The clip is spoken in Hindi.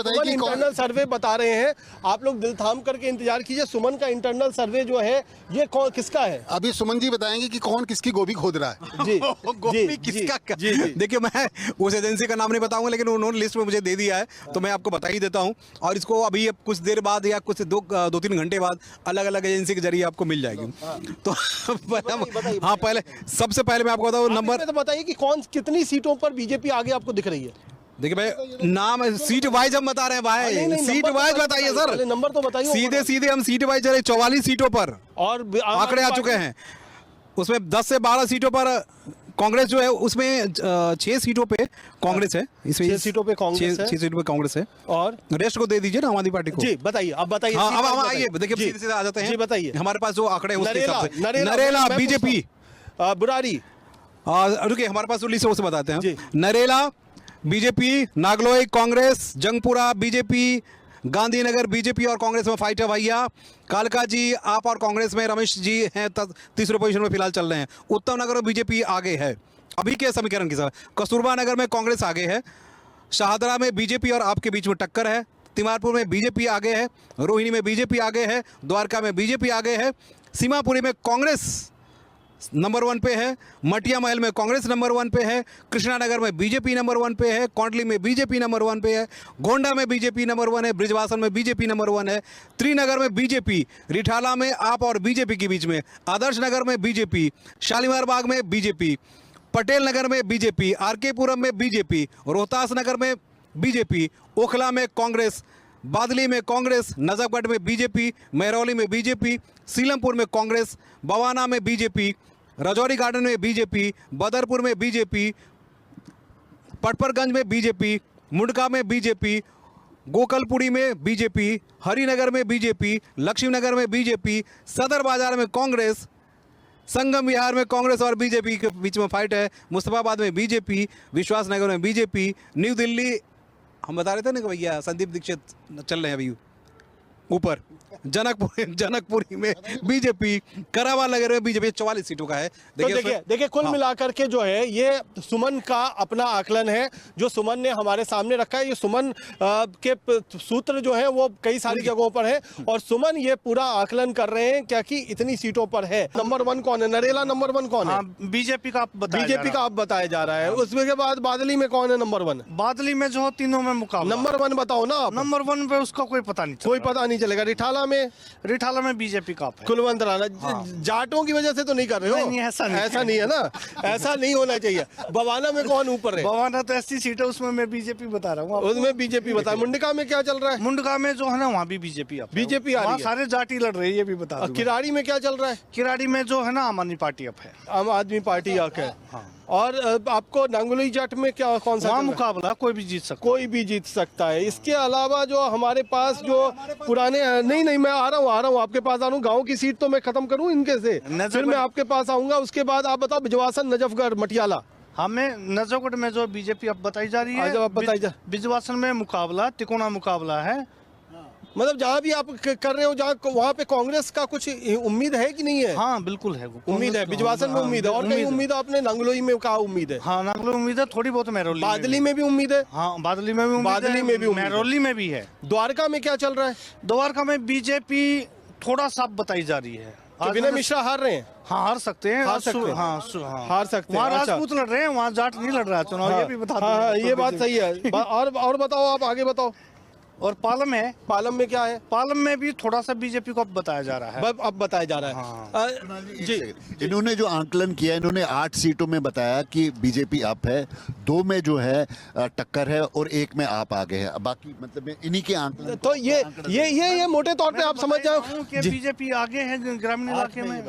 बताइए कि इंटरनल सर्वे बता रहे हैं, आप लोग दिल थाम करके इंतजार कीजिए। सुमन का इंटरनल सर्वे जो है ये कौन किसका है? अभी सुमन जी बताएंगे कि कौन किसकी गोभी खोद रहा है। जी गोभी किसका? देखिए, मैं उस एजेंसी का नाम नहीं बताऊंगा, लेकिन उन्होंने लिस्ट में मुझे दे दिया है, तो मैं आपको बता ही देता हूं। और इसको अभी कुछ देर बाद या कुछ 2-3 घंटे बाद अलग अलग एजेंसी के जरिए आपको मिल जाएगी। तो हाँ, पहले सबसे पहले मैं आपको बताऊं नंबर। तो बताइए कि कौन कितनी सीटों पर बीजेपी आगे आपको दिख रही है? देखिए भाई, नाम सीट वाइज हम बता रहे हैं भाई, सीट वाइज बताइए सर, नंबर तो बताइए। सीधे हम सीट वाइज चले। 44 सीटों पर और आंकड़े आ चुके हैं। उसमें 10 से 12 सीटों पर कांग्रेस जो है, उसमें 6 सीटों पे कांग्रेस है। इसमें 6 सीटों पे कांग्रेस है। 6 सीटों पे कांग्रेस है, और रेस्ट को दे दीजिए ना आम आदमी पार्टी को। जी बताइए, अब बताइए। हाँ, अब आइए, देखिए सीधे सीधे आ जाते हैं। जी बताइए। हमारे पास जो आंकड़े हैं उसके हिसाब से नरेला बीजेपी, बुरारी, रुकिए, हमारे पास लिस्ट है, उसे बताते हैं। Narela BJP, Nangloi Congress, Jangpura BJP, Gandhinagar BJP और कांग्रेस में फाइट है भैया। कालका जी आप और कांग्रेस में, रमेश जी हैं तीसरे पोजीशन में फिलहाल चल रहे हैं। उत्तम नगर में बीजेपी आगे है अभी के समीकरण के साथ। कस्तूरबा नगर में कांग्रेस आगे है। शाहदरा में बीजेपी और आपके बीच में टक्कर है। तिमारपुर में बीजेपी आगे है। रोहिणी में बीजेपी आगे है। द्वारका में बीजेपी आगे है। सीमापुरी में कांग्रेस नंबर 1 पे है। मटिया महल में कांग्रेस नंबर 1 पे है। कृष्णानगर में बीजेपी नंबर 1 पे है। कोंडली में बीजेपी नंबर 1 पे है। गोंडा में बीजेपी नंबर 1 है। ब्रिजवासन में बीजेपी नंबर 1 है। त्रिनगर में बीजेपी, रिठाला में आप और बीजेपी के बीच में, आदर्श नगर में बीजेपी, शालीमार बाग में बीजेपी, पटेल नगर में बीजेपी, आरके पुरम में बीजेपी, रोहतास नगर में बीजेपी, ओखला में कांग्रेस, बादली में कांग्रेस, नजफगढ़ में बीजेपी, महरौली में बीजेपी, सीलमपुर में कांग्रेस, बवाना में बीजेपी, राजौरी गार्डन में बीजेपी, बदरपुर में बीजेपी, पटपरगंज में बीजेपी, मुंडका में बीजेपी, गोकलपुरी में बीजेपी, हरिनगर में बीजेपी, लक्ष्मीनगर में बीजेपी, सदर बाजार में कांग्रेस, संगम विहार में कांग्रेस और बीजेपी के बीच में फाइट है। मुस्तफाबाद में बीजेपी, विश्वास नगर में बीजेपी, न्यू दिल्ली हम बता रहे थे ना कि भैया संदीप दीक्षित चल रहे हैं अभी ऊपर, जनकपुरी में बीजेपी, करावाल नगर में बीजेपी। 44 सीटों का है। देखिए कुल मिलाकर के जो है ये सुमन का अपना आकलन है जो सुमन ने हमारे सामने रखा है। ये सुमन के सूत्र जो है वो कई सारी जगहों पर है और सुमन ये पूरा आकलन कर रहे हैं क्या कि इतनी सीटों पर है। नंबर 1 कौन है? नरेला नंबर 1 कौन है? बीजेपी का आप बताया जा रहा है। उसके के बाद बादली में कौन है नंबर 1? बादली में जो तीनों में मुकाबला। नंबर 1 बताओ ना। नंबर 1 पे उसका कोई पता नहीं चलेगा। रिठाला में बीजेपी का कुलवंत राणा। जाटों की वजह से तो नहीं कर रहे हो? नहीं, ऐसा नहीं है ना, ऐसा नहीं होना चाहिए। बवाना में कौन ऊपर है? बवाना तो ऐसी सीट है, उसमें मैं बीजेपी बता रहा हूँ। उसमें बीजेपी बता। मुंडका में क्या चल रहा है? मुंडका में जो है ना वहाँ भी बीजेपी आ रही है। सारे जाटी लड़ रही है, ये भी बता। किराड़ी में क्या चल रहा है? किराड़ी में जो है ना आम आदमी पार्टी अब है। आम आदमी पार्टी है। और आपको नांगलोई जाट में क्या कौन सा मुकाबला? कोई भी जीत सकता है। इसके अलावा जो हमारे पास जो पुराने नहीं मैं आ रहा हूँ आपके पास आ रहा हूँ। गाँव की सीट तो मैं खत्म करूँ इनके से, फिर मैं आपके पास आऊंगा। उसके बाद आप बताओ बिजवासन, नजफगढ़, मटियाला। हमें नजफगढ़ में जो बीजेपी अब बताई जा रही है। बिजवासन में मुकाबला, तिकोना मुकाबला है। मतलब जहाँ भी आप कर रहे हो जहाँ वहाँ पे कांग्रेस का कुछ उम्मीद है कि नहीं है? हाँ बिल्कुल है, उम्मीद है। बिजवासन में उम्मीद है और कहीं उम्मीद है? आपने नांगलोई में कहा उम्मीद है? हाँ नांगलोई उम्मीद है, थोड़ी बहुत। महरौली, बादली में भी उम्मीद है? हाँ बादली में भी, महरौली में भी है। द्वारका में क्या चल रहा है? द्वारका में बीजेपी थोड़ा सा बताई जा रही है। विनय मिश्रा हार रहे हैं? हाँ हार सकते हैं। हार सकते हैं। वहाँ राजपूत लड़ रहे हैं, वहाँ जाट नहीं लड़ रहा है चुनाव। ये भी बता दो। ये बात सही है। और बताओ, आप आगे बताओ। और पालम है। पालम में क्या है? पालम में भी थोड़ा सा बीजेपी को अब बताया जा रहा है। अब बताया जा रहा है। हाँ। जी, इन्होंने जो आंकलन किया, इन्होंने 8 सीटों में बताया कि बीजेपी अप है, 2 में जो है टक्कर है और 1 में आप आगे है। बाकी मतलब इन्हीं के आंकलन। तो ये मोटे तौर पे आप समझ जाओ कि बीजेपी आगे है ग्रामीण इलाके में।